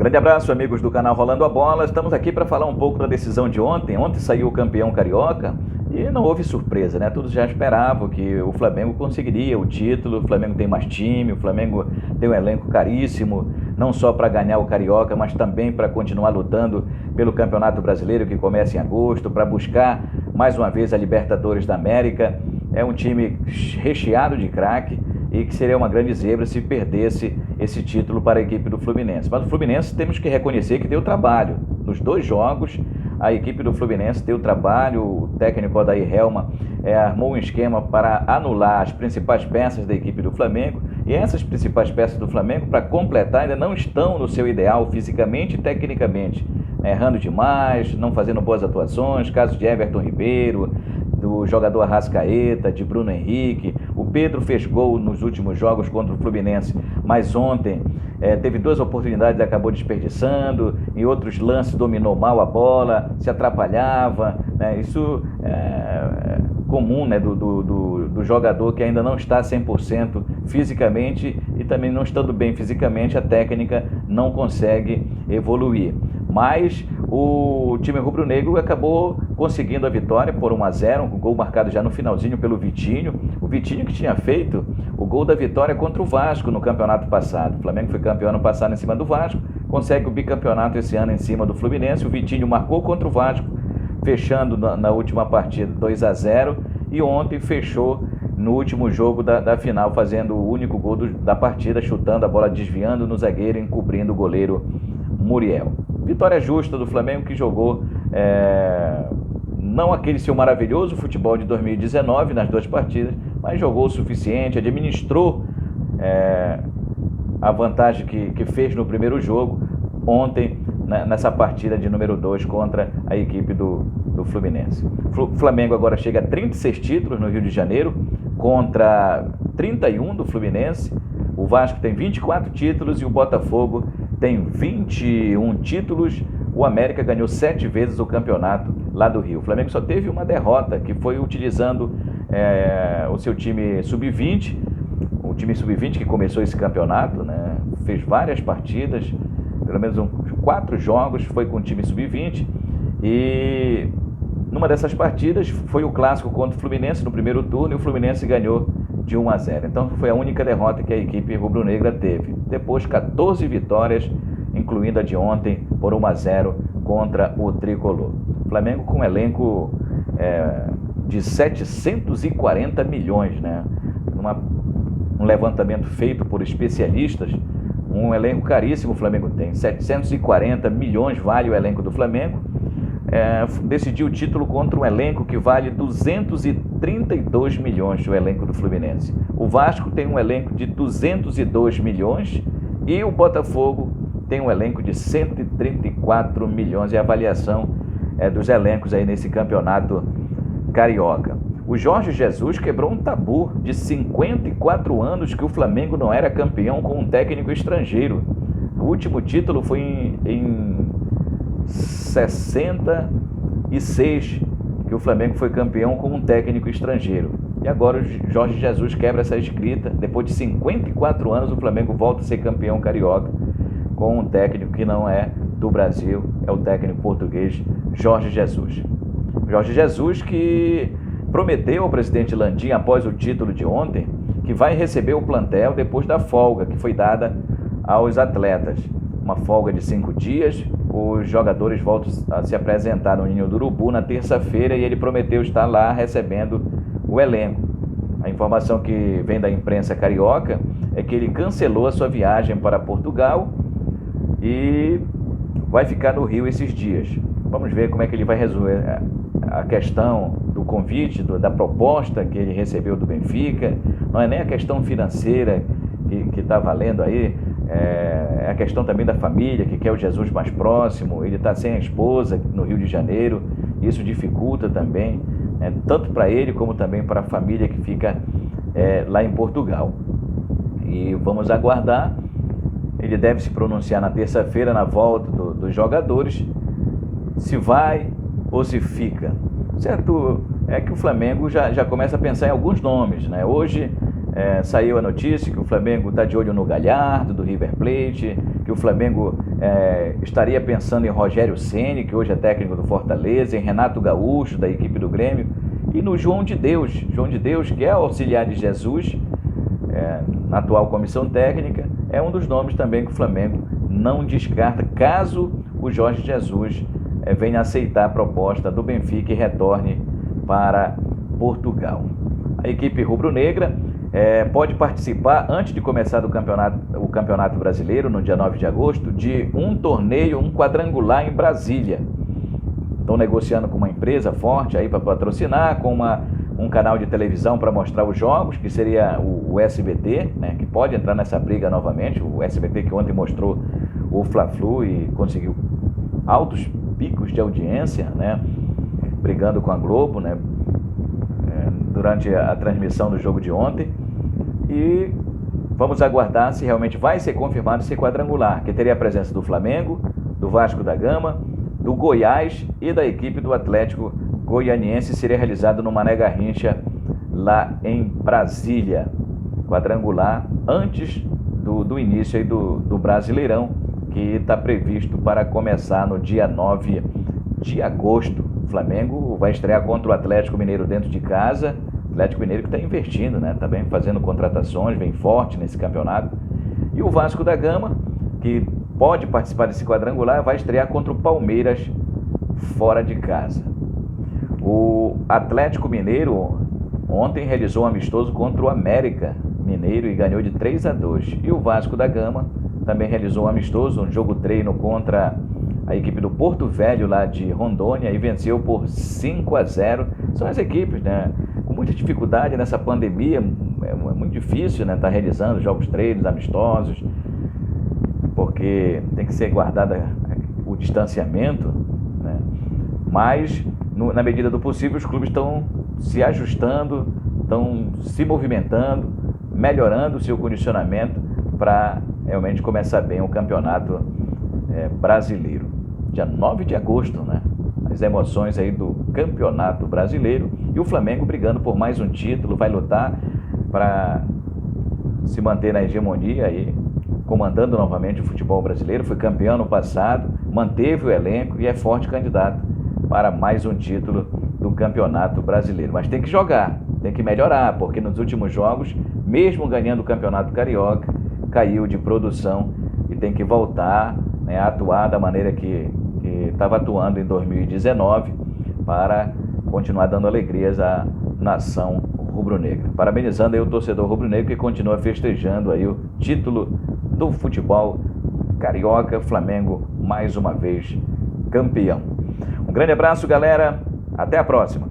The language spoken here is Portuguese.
Grande abraço, amigos do canal Rolando a Bola. Estamos aqui para falar um pouco da decisão de ontem. Ontem saiu o campeão carioca e não houve surpresa, né? Todos já esperavam que o Flamengo conseguiria o título. O Flamengo tem mais time, o Flamengo tem um elenco caríssimo, não só para ganhar o carioca, mas também para continuar lutando pelo Campeonato Brasileiro, que começa em agosto, para buscar mais uma vez a Libertadores da América. É um time recheado de craque e que seria uma grande zebra se perdesse esse título para a equipe do Fluminense. Mas o Fluminense temos que reconhecer que deu trabalho. Nos dois jogos, a equipe do Fluminense deu trabalho, o técnico Odair Helma armou um esquema para anular as principais peças da equipe do Flamengo, e essas principais peças do Flamengo, para completar, ainda não estão no seu ideal fisicamente e tecnicamente, errando demais, não fazendo boas atuações, caso de Everton Ribeiro, do jogador Arrascaeta, de Bruno Henrique. O Pedro fez gol nos últimos jogos contra o Fluminense, mas ontem teve duas oportunidades e acabou desperdiçando, em outros lances dominou mal a bola, se atrapalhava, né? Isso é comum, né, do jogador que ainda não está 100% fisicamente, e também não estando bem fisicamente, a técnica não consegue evoluir. Mas o time rubro-negro acabou conseguindo a vitória por 1-0, um gol marcado já no finalzinho pelo Vitinho. O Vitinho que tinha feito o gol da vitória contra o Vasco no campeonato passado. O Flamengo foi campeão ano passado em cima do Vasco, consegue o bicampeonato esse ano em cima do Fluminense. O Vitinho marcou contra o Vasco, fechando na última partida 2-0, e ontem fechou no último jogo da final, fazendo o único gol da partida, chutando a bola, desviando no zagueiro, encobrindo o goleiro Muriel. Vitória justa do Flamengo, que jogou não aquele seu maravilhoso futebol de 2019 nas duas partidas, mas jogou o suficiente, administrou a vantagem que fez no primeiro jogo ontem, nessa partida de número 2 contra a equipe do Fluminense. O Flamengo agora chega a 36 títulos no Rio de Janeiro, contra 31 do Fluminense. O Vasco tem 24 títulos e o Botafogo tem 21 títulos. O América ganhou 7 vezes o campeonato lá do Rio. O Flamengo só teve uma derrota, que foi utilizando o seu time sub-20. O time sub-20 que começou esse campeonato, né, fez várias partidas, pelo menos 4 jogos foi com o time sub-20. E numa dessas partidas foi o clássico contra o Fluminense no primeiro turno, e o Fluminense ganhou de 1-0. Então foi a única derrota que a equipe rubro-negra teve. Depois 14 vitórias, incluindo a de ontem por 1-0 contra o Tricolor. O Flamengo com um elenco de 740 milhões, né? Um levantamento feito por especialistas, um elenco caríssimo o Flamengo tem. 740 milhões vale o elenco do Flamengo. Decidiu o título contra um elenco que vale 232 milhões, o elenco do Fluminense. O Vasco tem um elenco de 202 milhões e o Botafogo tem um elenco de 134 milhões. É a avaliação dos elencos aí nesse campeonato carioca. O Jorge Jesus quebrou um tabu de 54 anos que o Flamengo não era campeão com um técnico estrangeiro. O último título foi em 66, que o Flamengo foi campeão com um técnico estrangeiro. E agora o Jorge Jesus quebra essa escrita. Depois de 54 anos, o Flamengo volta a ser campeão carioca com um técnico que não é do Brasil, é o técnico português Jorge Jesus. Jorge Jesus que prometeu ao presidente Landim, após o título de ontem, que vai receber o plantel depois da folga que foi dada aos atletas. Uma folga de 5 dias, os jogadores voltam a se apresentar no Ninho do Urubu na terça-feira, e ele prometeu estar lá recebendo o elenco. A informação que vem da imprensa carioca é que ele cancelou a sua viagem para Portugal e vai ficar no Rio esses dias. Vamos ver como é que ele vai resolver a questão do convite, da proposta que ele recebeu do Benfica. Não é nem a questão financeira que está valendo aí, é a questão também da família, que quer o Jesus mais próximo. Ele está sem a esposa no Rio de Janeiro, e isso dificulta também, tanto para ele como também para a família que fica lá em Portugal. E vamos aguardar. Ele deve se pronunciar na terça-feira, na volta dos jogadores, se vai ou se fica. Certo é que o Flamengo já começa a pensar em alguns nomes, né? Hoje Saiu a notícia que o Flamengo está de olho no Galhardo, do River Plate, que o Flamengo estaria pensando em Rogério Ceni, que hoje é técnico do Fortaleza, em Renato Gaúcho, da equipe do Grêmio, e no João de Deus, que é auxiliar de Jesus, na atual comissão técnica, é um dos nomes também que o Flamengo não descarta, caso o Jorge Jesus venha aceitar a proposta do Benfica e retorne para Portugal. A equipe rubro-negra pode participar, antes de começar o campeonato brasileiro, no dia 9 de agosto, de um torneio, um quadrangular em Brasília. Estão negociando com uma empresa forte aí para patrocinar, com um canal de televisão para mostrar os jogos, que seria o SBT, né, que pode entrar nessa briga novamente. O SBT que ontem mostrou o Fla-Flu e conseguiu altos picos de audiência, né, brigando com a Globo, né, durante a transmissão do jogo de ontem. E vamos aguardar se realmente vai ser confirmado esse quadrangular, que teria a presença do Flamengo, do Vasco da Gama, do Goiás e da equipe do Atlético Goianiense. Seria realizado no Mané Garrincha, lá em Brasília. Quadrangular antes do início aí do Brasileirão, que está previsto para começar no dia 9 de agosto. O Flamengo vai estrear contra o Atlético Mineiro dentro de casa. O Atlético Mineiro que está investindo, né? Tá bem fazendo contratações, vem forte nesse campeonato. E o Vasco da Gama, que pode participar desse quadrangular, vai estrear contra o Palmeiras fora de casa. O Atlético Mineiro ontem realizou um amistoso contra o América Mineiro e ganhou de 3-2. E o Vasco da Gama também realizou um amistoso, um jogo treino contra a equipe do Porto Velho lá de Rondônia e venceu por 5-0. São as equipes, né, com muita dificuldade nessa pandemia. É muito difícil, né, estar realizando jogos treinos amistosos, porque tem que ser guardado o distanciamento, né? Mas na medida do possível os clubes estão se ajustando, estão se movimentando, melhorando o seu condicionamento para realmente começar bem o campeonato brasileiro. Dia 9 de agosto, né? As emoções aí do campeonato brasileiro, e o Flamengo brigando por mais um título, vai lutar para se manter na hegemonia aí, comandando novamente o futebol brasileiro. Foi campeão no passado, manteve o elenco e é forte candidato para mais um título do campeonato brasileiro. Mas tem que jogar, tem que melhorar, porque nos últimos jogos, mesmo ganhando o campeonato carioca, caiu de produção e tem que voltar, né, a atuar da maneira que estava atuando em 2019 para continuar dando alegrias à nação rubro-negra. Parabenizando aí o torcedor rubro-negro que continua festejando aí o título do futebol carioca. Flamengo mais uma vez campeão. Um grande abraço, galera. Até a próxima.